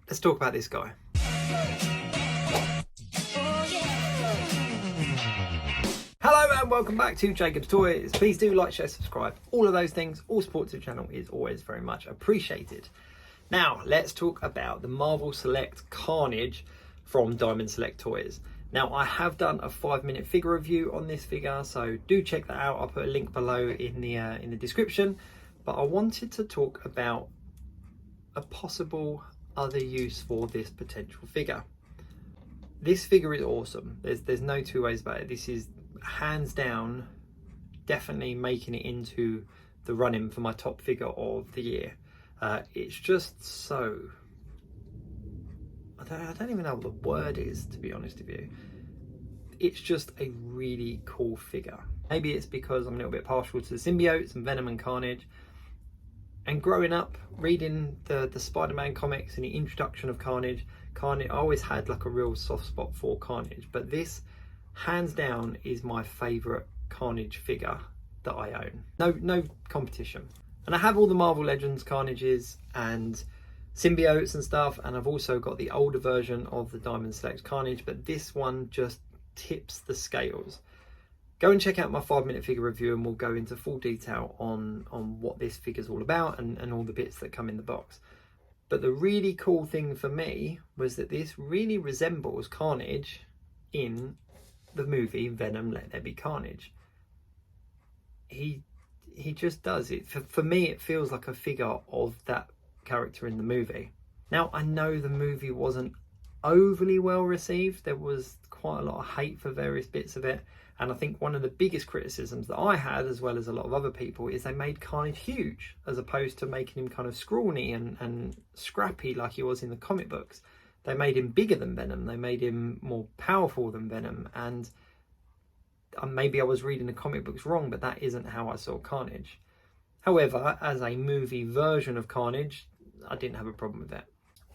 let's talk about this guy. Hello and welcome back to Jacob's Toys. Please do like, share, subscribe, all of those things. All support to the channel is always very much appreciated. Now let's talk about the Marvel Select Carnage from Diamond Select Toys. Now I have done a 5-minute figure review on this figure, so do check that out. I'll put a link below in the description. But I wanted to talk about a possible other use for this potential figure. This figure is awesome. There's no two ways about it. This is hands down definitely making it into the running for my top figure of the year. It's just so, I don't even know what the word is, to be honest with you. It's just a really cool figure. Maybe it's because I'm a little bit partial to the Symbiotes and Venom and Carnage. And growing up, reading the Spider-Man comics and the introduction of Carnage, I always had like a real soft spot for Carnage. But this, hands down, is my favourite Carnage figure that I own. No competition. And I have all the Marvel Legends Carnages and Symbiotes and stuff. And I've also got the older version of the Diamond Select Carnage. But this one just tips the scales. Go and check out my 5-minute figure review and we'll go into full detail on what this figure's all about and all the bits that come in the box. But the really cool thing for me was that this really resembles Carnage in the movie Venom Let There Be Carnage. He just does it. For me, it feels like a figure of that character in the movie. Now, I know the movie wasn't overly well received. There was quite a lot of hate for various bits of it. And I think one of the biggest criticisms that I had, as well as a lot of other people, is they made Carnage huge, as opposed to making him kind of scrawny and scrappy like he was in the comic books. They made him bigger than Venom. They made him more powerful than Venom. And maybe I was reading the comic books wrong, but that isn't how I saw Carnage. However, as a movie version of Carnage, I didn't have a problem with that.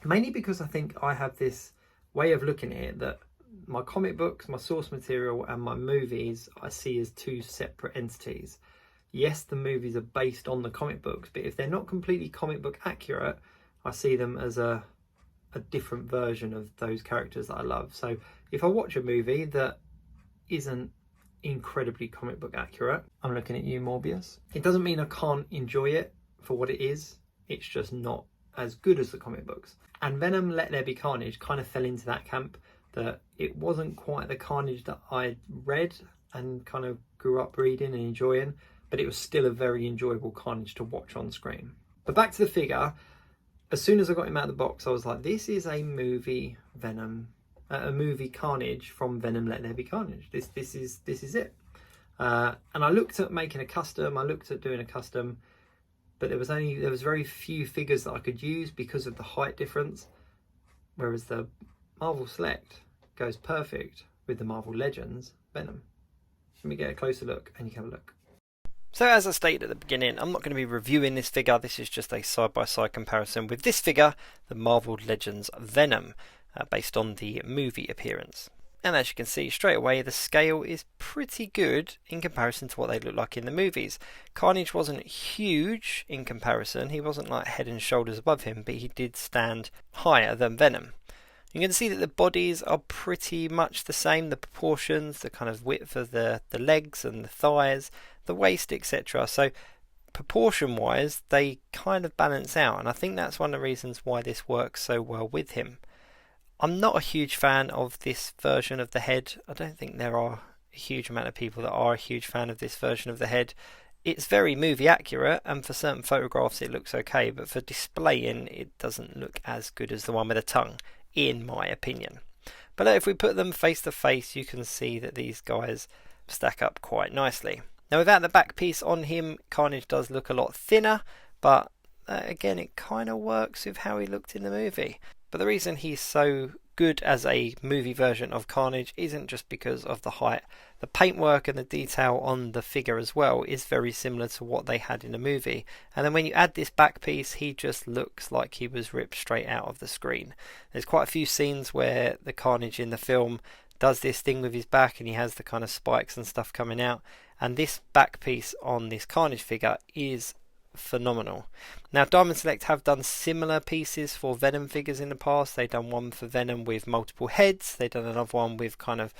Mainly because I think I have this way of looking at it that my comic books, my source material and my movies I see as two separate entities. Yes, the movies are based on the comic books, but if they're not completely comic book accurate, I see them as a different version of those characters that I love. So if I watch a movie that isn't incredibly comic book accurate, I'm looking at you, Morbius. It doesn't mean I can't enjoy it for what it is. It's just not as good as the comic books. And Venom Let There Be Carnage kind of fell into that camp, that it wasn't quite the Carnage that I read and kind of grew up reading and enjoying, but it was still a very enjoyable Carnage to watch on screen. But back to the figure, as soon as I got him out of the box, I was like, this is a movie Venom, a movie Carnage from Venom Let There Be Carnage. This is it. And I looked at making a custom, I looked at doing a custom, but there was very few figures that I could use because of the height difference, whereas the Marvel Select goes perfect with the Marvel Legends Venom. Let me get a closer look and you can have a look. So as I stated at the beginning, I'm not going to be reviewing this figure. This is just a side-by-side comparison with this figure, the Marvel Legends Venom, based on the movie appearance. And as you can see straight away, the scale is pretty good in comparison to what they look like in the movies. Carnage wasn't huge in comparison. He wasn't like head and shoulders above him, but he did stand higher than Venom. You can see that the bodies are pretty much the same, the proportions, the kind of width of the legs and the thighs, the waist, etc. So proportion wise, they kind of balance out, and I think that's one of the reasons why this works so well with him. I'm not a huge fan of this version of the head. I don't think there are a huge amount of people that are a huge fan of this version of the head. It's very movie accurate, and for certain photographs it looks okay, but for displaying it doesn't look as good as the one with a tongue, in my opinion. But if we put them face to face, you can see that these guys stack up quite nicely. Now without the back piece on him, Carnage does look a lot thinner, but again it kind of works with how he looked in the movie. But the reason he's so good as a movie version of Carnage isn't just because of the height. The paintwork and the detail on the figure as well is very similar to what they had in the movie. And then when you add this back piece, he just looks like he was ripped straight out of the screen. There's quite a few scenes where the Carnage in the film does this thing with his back and he has the kind of spikes and stuff coming out. And this back piece on this Carnage figure is phenomenal. Now Diamond Select have done similar pieces for Venom figures in the past. They've done one for Venom with multiple heads. They've done another one with kind of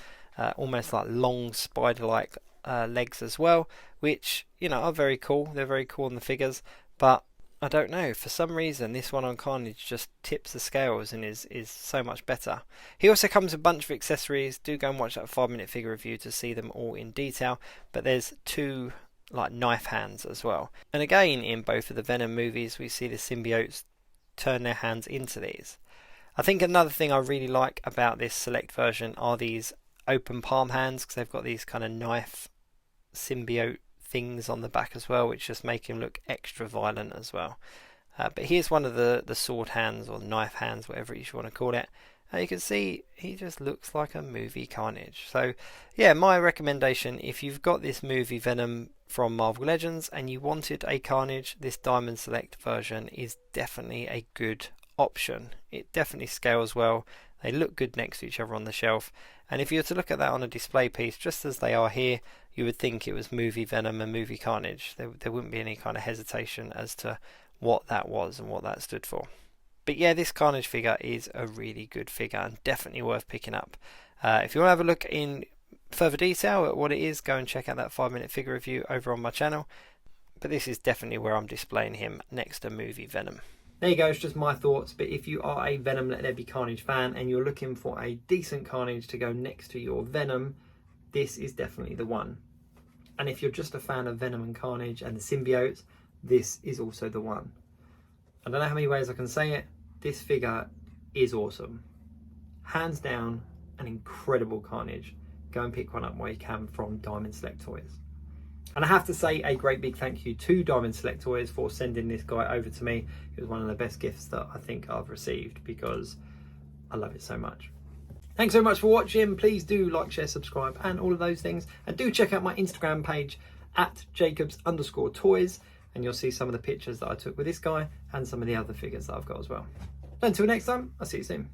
almost like long spider-like legs as well, which, you know, are very cool. They're very cool on the figures, but I don't know, for some reason this one on Carnage just tips the scales and is so much better. He also comes with a bunch of accessories. Do go and watch that 5-minute figure review to see them all in detail, but there's 2 like knife hands as well. And again, in both of the Venom movies we see the symbiotes turn their hands into these. I think another thing I really like about this select version are these open palm hands, because they've got these kind of knife symbiote things on the back as well, which just make him look extra violent as well. But here's one of the sword hands, or knife hands, whatever you want to call it. You can see he just looks like a movie Carnage. So yeah, my recommendation, if you've got this movie Venom from Marvel Legends and you wanted a Carnage, this Diamond Select version is definitely a good option. It definitely scales well. They look good next to each other on the shelf, and if you were to look at that on a display piece just as they are here, you would think it was movie Venom and movie Carnage. There wouldn't be any kind of hesitation as to what that was and what that stood for. But yeah, this Carnage figure is a really good figure and definitely worth picking up. If you want to have a look in further detail at what it is, go and check out that 5-minute figure review over on my channel. But this is definitely where I'm displaying him next to movie Venom. There you go, it's just my thoughts. But if you are a Venom Let There Be Carnage fan and you're looking for a decent Carnage to go next to your Venom, this is definitely the one. And if you're just a fan of Venom and Carnage and the symbiotes, this is also the one. I don't know how many ways I can say it. This figure is awesome. Hands down, an incredible Carnage. Go and pick one up while you can from Diamond Select Toys. And I have to say a great big thank you to Diamond Select Toys for sending this guy over to me. It was one of the best gifts that I think I've received, because I love it so much. Thanks so much for watching. Please do like, share, subscribe and all of those things. And do check out my Instagram page at Jacobs_toys, and you'll see some of the pictures that I took with this guy and some of the other figures that I've got as well. Until next time, I'll see you soon.